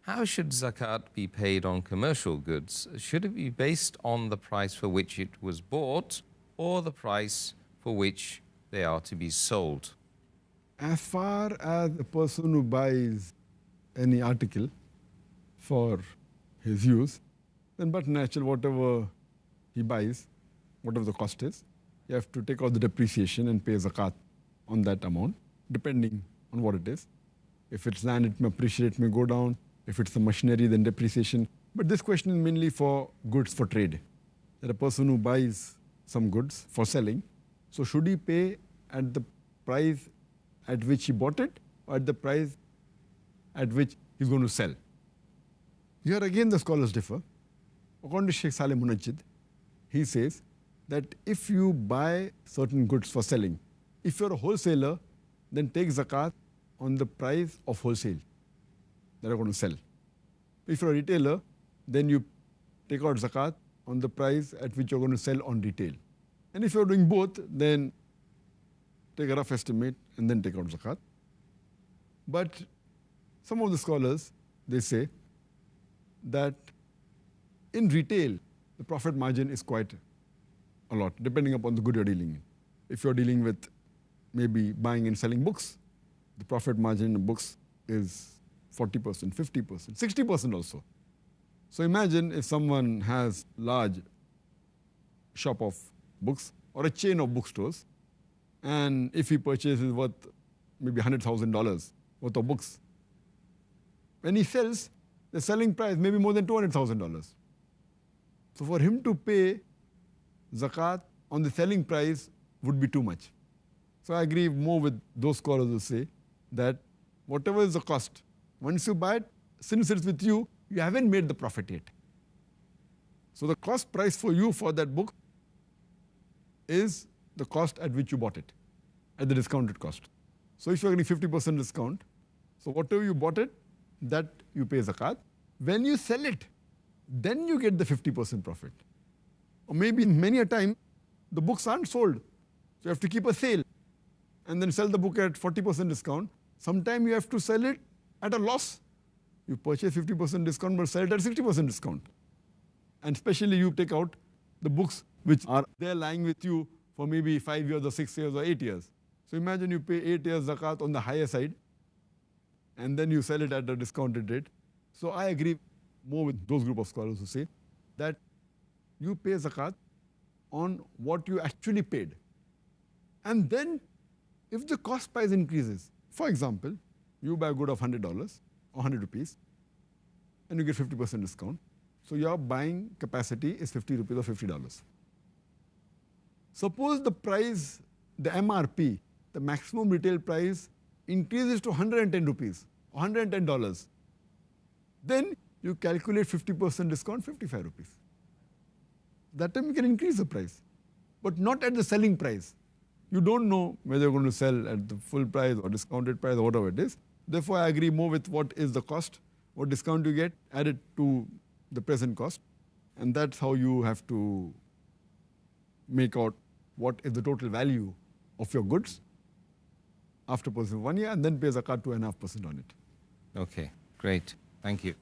How should zakat be paid on commercial goods? Should it be based on the price for which it was bought or the price for which they are to be sold? As far as a person who buys any article for his use, then but natural, whatever he buys, whatever the cost is, you have to take out the depreciation and pay zakat on that amount, depending on what it is. If it's land, it may appreciate, it may go down. If it's the machinery, then depreciation. But this question is mainly for goods for trade. That a person who buys some goods for selling, so should he pay at the price at which he bought it or at the price at which he's going to sell? Here again the scholars differ. According to Sheikh Saleh Munajjid, he says that if you buy certain goods for selling, if you're a wholesaler, then take zakat on the price of wholesale that are going to sell. If you're a retailer, then you take out zakat on the price at which you're going to sell on retail. And if you're doing both, then take a rough estimate and then take out zakat. But some of the scholars, they say that in retail, the profit margin is quite a lot, depending upon the good you're dealing in. If you're dealing with maybe buying and selling books, the profit margin in books is 40%, 50%, 60% also. So imagine if someone has large shop of books or a chain of bookstores, and if he purchases worth maybe $100,000 worth of books, when he sells, the selling price may be more than $200,000. So for him to pay zakat on the selling price would be too much. So I agree more with those scholars who say that whatever is the cost, once you buy it, since it's with you, you haven't made the profit yet. So the cost price for you for that book is the cost at which you bought it, at the discounted cost. So if you're getting 50% discount, so whatever you bought it, that you pay zakat. When you sell it, then you get the 50% profit. Or maybe many a time, the books aren't sold. So you have to keep a sale and then sell the book at 40% discount. Sometime you have to sell it at a loss. You purchase 50% discount but sell it at 60% discount. And especially you take out the books which are there lying with you for maybe 5 years or 6 years or 8 years. So imagine you pay 8 years zakat on the higher side and then you sell it at a discounted rate. So I agree more with those group of scholars who say that you pay zakat on what you actually paid. And then if the cost price increases, for example, you buy a good of $100 or 100 rupees and you get 50% discount. So your buying capacity is 50 rupees or $50. Suppose the price, the MRP, the maximum retail price increases to 110 rupees or $110. Then you calculate 50% discount, 55 rupees. That time you can increase the price, but not at the selling price. You don't know whether you're going to sell at the full price or discounted price or whatever it is. Therefore, I agree more with what is the cost, what discount you get, add it to the present cost. And that's how you have to make out what is the total value of your goods after purchasing 1 year, and then pay zakat 2.5% on it. Okay, great. Thank you.